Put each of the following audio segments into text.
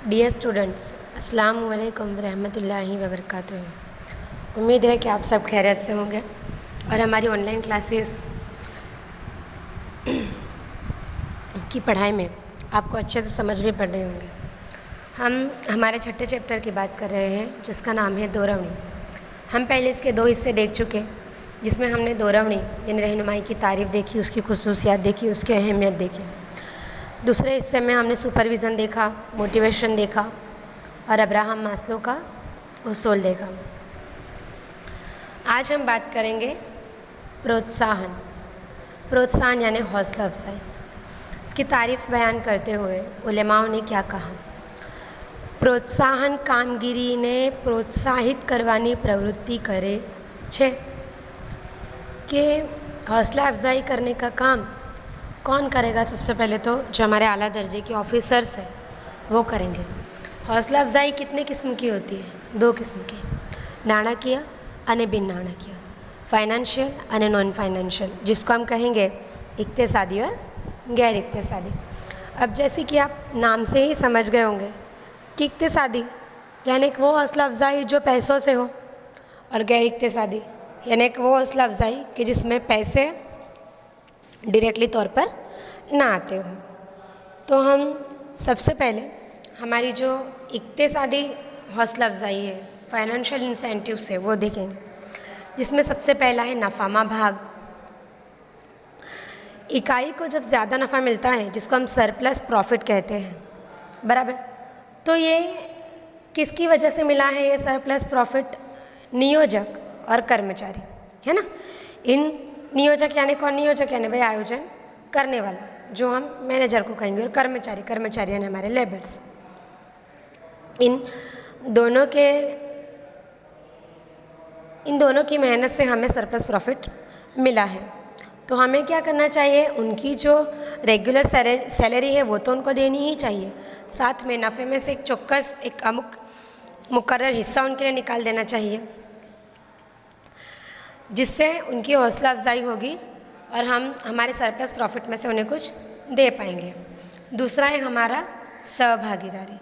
Dear students, अस्सलाम वालेकुम रहमतुल्लाहि व बरकातुहू। उम्मीद है कि आप सब खैरियत से होंगे और हमारी ऑनलाइन क्लासेस की पढ़ाई में आपको अच्छे से समझ भी पड़ रहे होंगे। हम हमारे छठे चैप्टर की बात कर रहे हैं जिसका नाम है दोरवनी। हम पहले इसके 2 हिस्से देख चुके, जिसमें हमने दोरवनी यानी रहनुमाई की तारीफ़ देखी, उसकी खुसूसियात देखी, उसकी अहमियत देखी। दूसरे हिस्से में हमने सुपरविज़न देखा, मोटिवेशन देखा और अब्राहम मास्लो का उसूल देखा। आज हम बात करेंगे प्रोत्साहन। प्रोत्साहन यानी हौसला अफजाई। इसकी तारीफ़ बयान करते हुए उलेमाओं ने क्या कहा? प्रोत्साहन कामगिरीने प्रोत्साहित करवानी प्रवृत्ति करे छे। कि हौसला अफजाई करने का काम कौन करेगा? सबसे पहले तो जो हमारे आला दर्जे के ऑफिसर्स हैं वो करेंगे। हौसला अफजाई कितने किस्म की होती है? 2 किस्म की, नाણાકીય અને बिन नाણાકીય, फाइनेंशियल અને नॉन फाइनेंशियल, जिसको हम कहेंगे इक्तिसादी और गैर इक्तिसादी। अब जैसे कि आप नाम से ही समझ गए होंगे कि इक्तिसादी यानी कि वो हौसला अफजाई जो पैसों से हो, और गैर इक्तिसादी यानी कि वो हौसला अफजाई कि जिसमें पैसे डायरेक्टली तौर पर ना आते हो। तो हम सबसे पहले हमारी जो इक्तिसादी हौसला अफजाई है, फाइनेंशियल इंसेंटिव्स है, वो देखेंगे, जिसमें सबसे पहला है नफ़ामा भाग। इकाई को जब ज़्यादा नफ़ा मिलता है, जिसको हम सरप्लस प्रॉफिट कहते हैं, बराबर, तो ये किसकी वजह से मिला है? ये सरप्लस प्रॉफिट नियोजक और कर्मचारी, है ना। इन नियोजक यानी कौन? नियोजक यानी भाई आयोजन करने वाला, जो हम मैनेजर को कहेंगे, और कर्मचारी यानी हमारे लेबर्स। इन दोनों की मेहनत से हमें सरप्लस प्रॉफिट मिला है। तो हमें क्या करना चाहिए? उनकी जो रेगुलर सैलरी है वो तो उनको देनी ही चाहिए, साथ में नफ़े में से एक मुकर्रर हिस्सा उनके लिए निकाल देना चाहिए, जिससे उनकी हौसला अफजाई होगी और हम हमारे सरप्लस प्रॉफिट में से उन्हें कुछ दे पाएंगे। दूसरा है हमारा सहभागीदारी।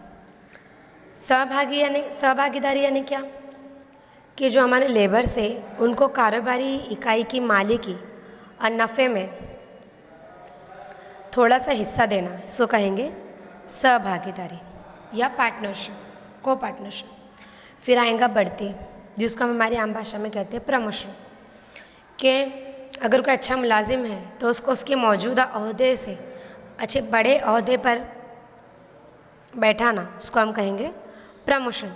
सहभागीदारी यानी क्या? कि जो हमारे लेबर्स है उनको कारोबारी इकाई की मालिकी और नफ़े में थोड़ा सा हिस्सा देना, इसको कहेंगे सहभागीदारी या पार्टनरशिप, को पार्टनरशिप। फिर आएगा बढ़ती, जिसको हम हमारी आम भाषा में कहते हैं प्रमोशन। कि अगर कोई अच्छा मुलाजिम है तो उसको उसके मौजूदा ओहदे से अच्छे बड़े ओहदे पर बैठाना, उसको हम कहेंगे प्रमोशन।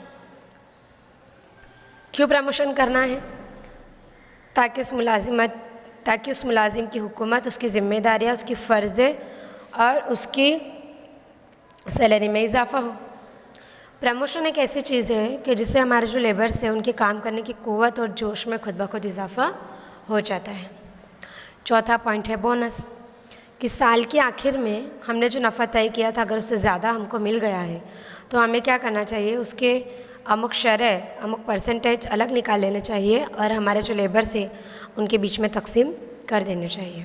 क्यों प्रमोशन करना है? ताकि उस मुलाजिम की हुकूमत, उसकी ज़िम्मेदारियाँ, उसकी फ़र्ज़े और उसकी सैलरी में इजाफ़ा हो। प्रमोशन एक ऐसी चीज़ है कि जिससे हमारे जो लेबर्स हैं उनके काम करने की क़ुव्वत और जोश में खुद ब खुद इजाफ़ा हो जाता है। चौथा पॉइंट है बोनस। कि साल के आखिर में हमने जो नफ़ा तय किया था, अगर उससे ज़्यादा हमको मिल गया है तो हमें क्या करना चाहिए? उसके अमुक परसेंटेज अलग निकाल लेने चाहिए और हमारे जो लेबर्स हैं उनके बीच में तकसीम कर देने चाहिए।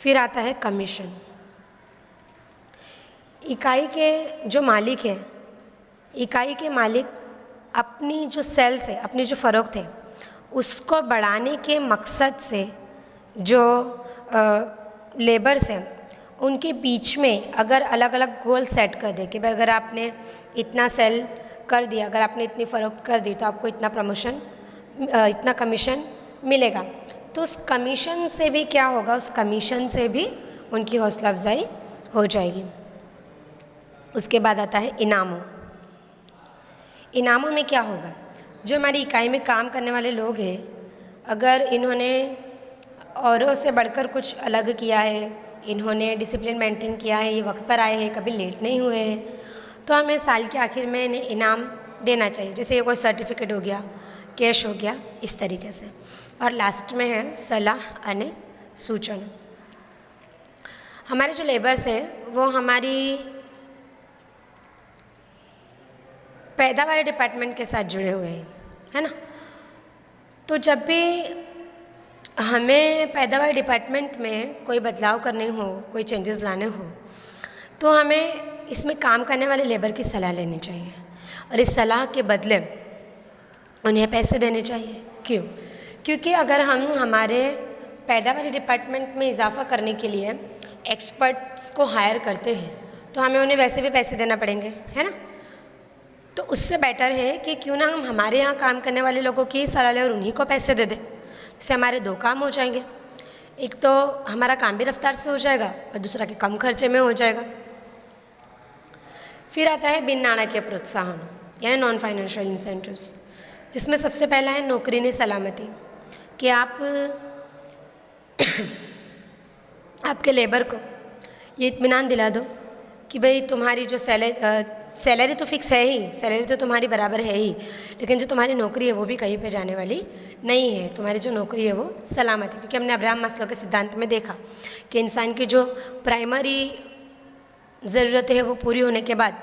फिर आता है कमीशन। इकाई के जो मालिक हैं, इकाई के मालिक अपनी जो सेल्स है, अपनी जो फ़रोख्त है, उसको बढ़ाने के मकसद से जो लेबर्स हैं उनके बीच में अगर अलग अलग गोल सेट कर दे कि भाई अगर आपने इतना सेल कर दिया, अगर आपने इतनी फ़रोख्त कर दी तो आपको इतना कमीशन मिलेगा। तो उस कमीशन से भी क्या होगा? उस कमीशन से भी उनकी हौसला अफजाई हो जाएगी। उसके बाद आता है इनामों। इनामों में क्या होगा? जो हमारी इकाई में काम करने वाले लोग हैं, अगर इन्होंने औरों से बढ़कर कुछ अलग किया है, इन्होंने डिसिप्लिन मेंटेन किया है, ये वक्त पर आए हैं, कभी लेट नहीं हुए हैं, तो हमें साल के आखिर में इन्हें इनाम देना चाहिए। जैसे ये कोई सर्टिफिकेट हो गया, कैश हो गया, इस तरीके से। और लास्ट में है सलाह अने सूचना। हमारे जो लेबर्स हैं वो हमारी पैदावार डिपार्टमेंट के साथ जुड़े हुए हैं, है ना। तो जब भी हमें पैदावार डिपार्टमेंट में कोई बदलाव करने हो, कोई चेंजेस लाने हो, तो हमें इसमें काम करने वाले लेबर की सलाह लेनी चाहिए और इस सलाह के बदले उन्हें पैसे देने चाहिए। क्यों? क्योंकि अगर हम हमारे पैदावारी डिपार्टमेंट में इजाफा करने के लिए एक्सपर्ट्स को हायर करते हैं तो हमें उन्हें वैसे भी पैसे देना पड़ेंगे, है ना। तो उससे बेटर है कि क्यों ना हम हमारे यहाँ काम करने वाले लोगों की सलाह लें और उन्हीं को पैसे दे दें। इससे हमारे दो काम हो जाएंगे, एक तो हमारा काम भी रफ्तार से हो जाएगा और दूसरा कि कम खर्चे में हो जाएगा। फिर आता है बिन नाणकीय प्रोत्साहन यानी नॉन फाइनेंशियल इंसेंटिव्स, जिसमें सबसे पहला है नौकरी ने सलामती, कि आप आपके लेबर को ये इत्मीनान दिला दो कि भाई तुम्हारी जो सैलरी तो फिक्स है ही, सैलरी तो तुम्हारी बराबर है ही, लेकिन जो तुम्हारी नौकरी है वो भी कहीं पे जाने वाली नहीं है। तुम्हारी जो नौकरी है वो सलामत है, क्योंकि हमने अब्राहम मास्लो के सिद्धांत में देखा कि इंसान की जो प्राइमरी ज़रूरतें हैं वो पूरी होने के बाद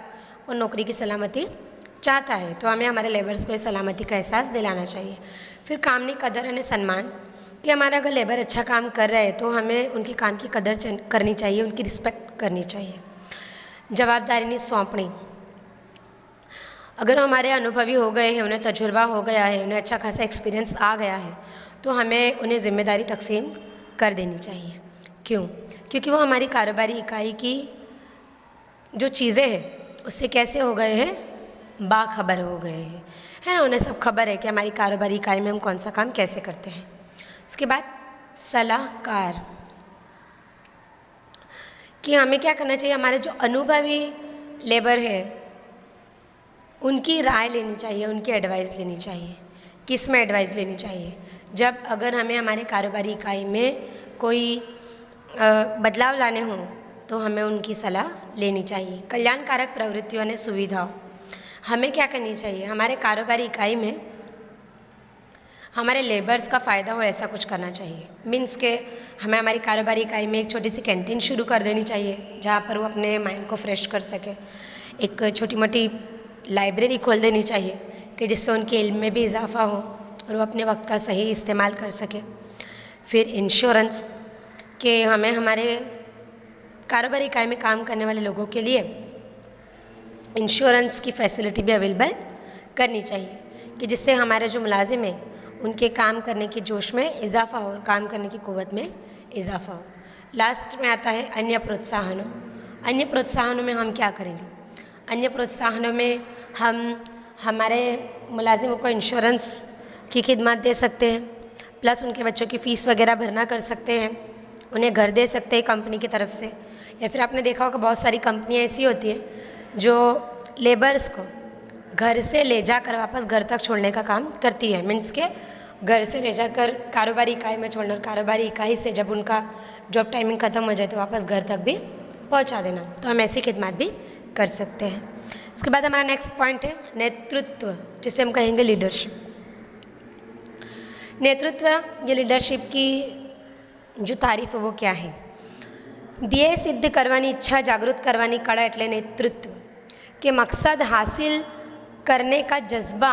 वो नौकरी की सलामती चाहता है। तो हमें हमारे लेबर्स को इस सलामती का एहसास दिलाना चाहिए। फिर काम की कदर यानी सम्मान, कि हमारा अगर लेबर अच्छा काम कर रहा है तो हमें उनके काम की कदर करनी चाहिए, उनकी रिस्पेक्ट करनी चाहिए। जवाबदारी नहीं सौंपनी, अगर हमारे अनुभवी हो गए हैं, उन्हें तजुर्बा हो गया है, उन्हें अच्छा खासा एक्सपीरियंस आ गया है तो हमें उन्हें ज़िम्मेदारी तकसीम कर देनी चाहिए। क्यों? क्योंकि वो हमारी कारोबारी इकाई की जो चीज़ें हैं उससे कैसे हो गए हैं, बाखबर हो गए हैं, है ना। उन्हें सब खबर है कि हमारी कारोबारी इकाई में हम कौन सा काम कैसे करते हैं। उसके बाद सलाहकार, कि हमें क्या करना चाहिए, हमारे जो अनुभवी लेबर है उनकी राय लेनी चाहिए, उनकी एडवाइस लेनी चाहिए। किस में एडवाइस लेनी चाहिए? जब अगर हमें हमारे कारोबारी इकाई में कोई बदलाव लाने हों तो हमें उनकी सलाह लेनी चाहिए। कल्याणकारक प्रवृत्तियों ने सुविधाओं, हमें क्या करनी चाहिए, हमारे कारोबारी इकाई में हमारे लेबर्स का फ़ायदा हो ऐसा कुछ करना चाहिए। मीन्स के हमें हमारी कारोबारी इकाई में एक छोटी सी कैंटीन शुरू कर देनी चाहिए जहाँ पर वो अपने माइंड को फ्रेश कर सके। एक छोटी मोटी लाइब्रेरी खोल देनी चाहिए कि जिससे उनके इल्म में भी इजाफा हो और वो अपने वक्त का सही इस्तेमाल कर सके। फिर इंश्योरेंस, कि हमें हमारे कारोबारी इकाई में काम करने वाले लोगों के लिए इंश्योरेंस की फैसिलिटी भी अवेलेबल करनी चाहिए कि जिससे हमारे जो मुलाजिम हैं उनके काम करने की जोश में इजाफा हो और काम करने की क़ुव्वत में इजाफा हो। लास्ट में आता है अन्य प्रोत्साहनों। अन्य प्रोत्साहनों में हम क्या करेंगे? अन्य प्रोत्साहनों में हम हमारे मुलाजिमों को इंश्योरेंस की खिदमत दे सकते हैं, प्लस उनके बच्चों की फ़ीस वगैरह भरना कर सकते हैं, उन्हें घर दे सकते हैं कंपनी की तरफ से। या फिर आपने देखा होगा बहुत सारी कंपनियाँ ऐसी होती हैं जो लेबर्स को घर से ले जाकर वापस घर तक छोड़ने का काम करती है। मीन्स के घर से ले जाकर कारोबारी इकाई में छोड़ना और कारोबारी इकाई से जब उनका जॉब टाइमिंग ख़त्म हो जाए तो वापस घर तक भी पहुंचा देना। तो हम ऐसी खिदमत भी कर सकते हैं। इसके बाद हमारा नेक्स्ट पॉइंट है नेतृत्व, जिसे हम कहेंगे लीडरशिप। नेतृत्व या लीडरशिप की जो तारीफ है वो क्या है? ધ્યેય સિદ્ધ કરવાની ઈચ્છા જાગૃત કરવાની કળા એટલે નેતૃત્વ, કે મકસદ हासिल करने का जज्बा,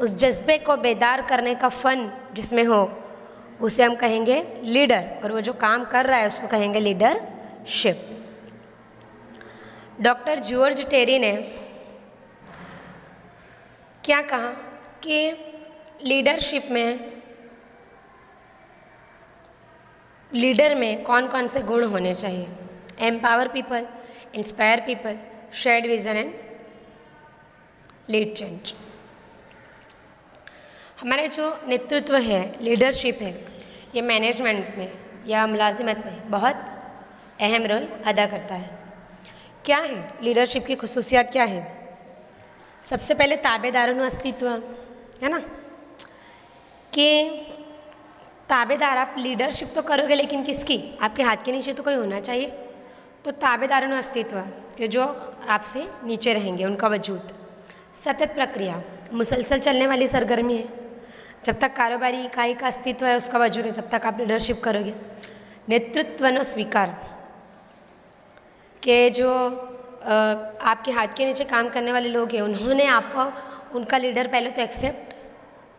उस जज्बे को बेदार करने का फ़न जिसमें हो उसे हम कहेंगे लीडर, और वो जो काम कर रहा है उसको कहेंगे लीडरशिप। डॉक्टर जॉर्ज टेरी ने क्या कहा कि लीडरशिप में लीडर में कौन कौन से गुण होने चाहिए? Empower people, inspire people, shared vision and lead change. हमारे जो नेतृत्व है, लीडरशिप है, ये मैनेजमेंट में या मुलाजिमत में बहुत अहम रोल अदा करता है। क्या है लीडरशिप की खुसूसियात क्या है? सबसे पहले ताबेदारों अस्तित्व है ना, कि ताबेदार, आप लीडरशिप तो करोगे लेकिन किसकी? आपके हाथ के नीचे तो कोई होना चाहिए। तो ताबेदारों अस्तित्व कि जो आपसे नीचे रहेंगे, उनका वजूद। सतत प्रक्रिया, मुसलसल चलने वाली सरगर्मी है। जब तक कारोबारी इकाई का अस्तित्व है, उसका वजूद है, तब तक आप लीडरशिप करोगे। नेतृत्व न स्वीकार, कि जो आपके हाथ के नीचे काम करने वाले लोग हैं उन्होंने आपको उनका लीडर पहले तो एक्सेप्ट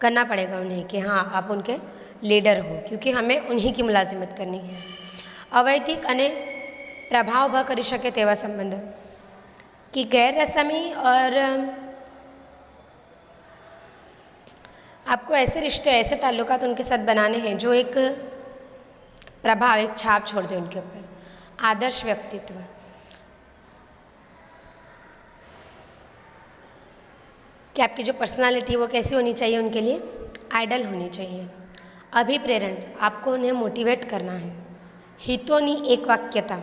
करना पड़ेगा उन्हें कि हाँ आप उनके लीडर हो, क्योंकि हमें उन्हीं की मुलाजिमत करनी है। अवैधिक अने प्रभाव ऊभा करी शके तेवा संबंध कि गैररस्मी और आपको ऐसे रिश्ते, ऐसे ताल्लुकात उनके साथ बनाने हैं जो एक प्रभाव, एक छाप छोड़ दे उनके ऊपर। आदर्श व्यक्तित्व, कि आपकी जो पर्सनालिटी वो कैसी होनी चाहिए उनके लिए? आइडल होनी चाहिए। अभिप्रेरण, आपको उन्हें मोटिवेट करना है। हितोनी एक वाक्यता,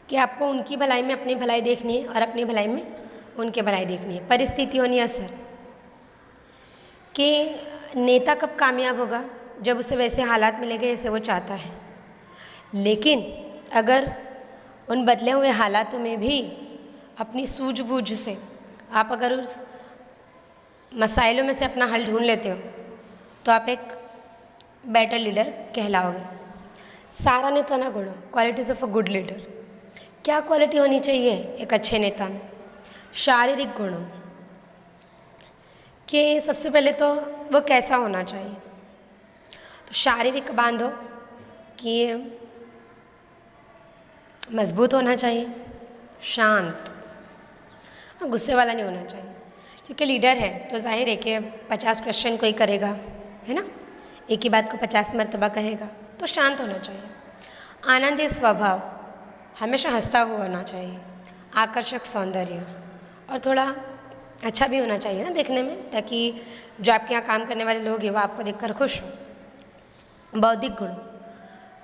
कि आपको उनकी भलाई में अपनी भलाई देखनी है और अपनी भलाई में उनके भलाई देखनी है। परिस्थितियों असर, कि नेता कब कामयाब होगा? जब उसे वैसे हालात मिलेंगे जैसे वो चाहता है। लेकिन अगर उन बदले हुए हालातों में भी अपनी सूझबूझ से आप अगर उस मसाइलों में से अपना हल ढूंढ लेते हो तो आप एक बेटर लीडर कहलाओगे। सारा नेता ना गुण, qualities of a good leader. क्या क्वालिटी होनी चाहिए एक अच्छे नेता में? शारीरिक गुणों, कि सबसे पहले तो वो कैसा होना चाहिए? तो शारीरिक बांधो कि मजबूत होना चाहिए, शांत, गुस्से वाला नहीं होना चाहिए, क्योंकि लीडर है तो जाहिर है कि 50 क्वेश्चन कोई करेगा, है ना, एक ही बात को 50 मरतबा कहेगा, तो शांत होना चाहिए। आनंदी स्वभाव, हमेशा हंसता हुआ होना चाहिए। आकर्षक सौंदर्य, और थोड़ा अच्छा भी होना चाहिए ना देखने में, ताकि जो आपके यहाँ काम करने वाले लोग हैं वो आपको देखकर खुश हो। बौद्धिक गुण,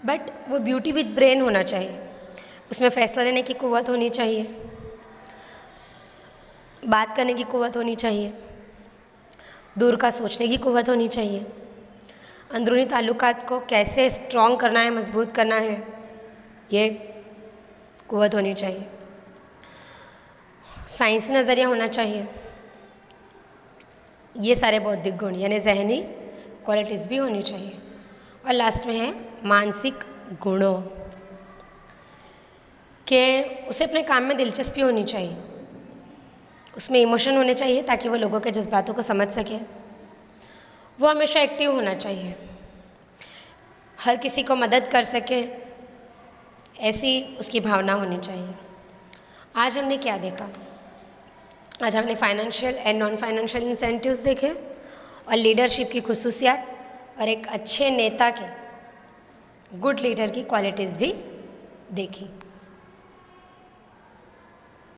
बट वो ब्यूटी विद ब्रेन होना चाहिए, उसमें फैसला लेने की कुव्वत होनी चाहिए, बात करने की कुव्वत होनी चाहिए, दूर का सोचने की कुव्वत होनी चाहिए, अंदरूनी ताल्लुकात को कैसे स्ट्रॉन्ग करना है, मजबूत करना है, ये कुव्वत होनी चाहिए। साइंसी नज़रिया होना चाहिए। ये सारे बौद्धिक गुण यानी जहनी क्वालिटीज़ भी होनी चाहिए। और लास्ट में है मानसिक गुणों, कि उसे अपने काम में दिलचस्पी होनी चाहिए, उसमें इमोशन होने चाहिए ताकि वो लोगों के जज्बातों को समझ सके। वो हमेशा एक्टिव होना चाहिए, हर किसी को मदद कर सके, ऐसी उसकी भावना होनी चाहिए। आज हमने क्या देखा? आज हमने financial and non financial incentives देखे और लीडरशिप की खुसूसियात और एक अच्छे नेता के, गुड लीडर की क्वालिटीज़ भी देखी।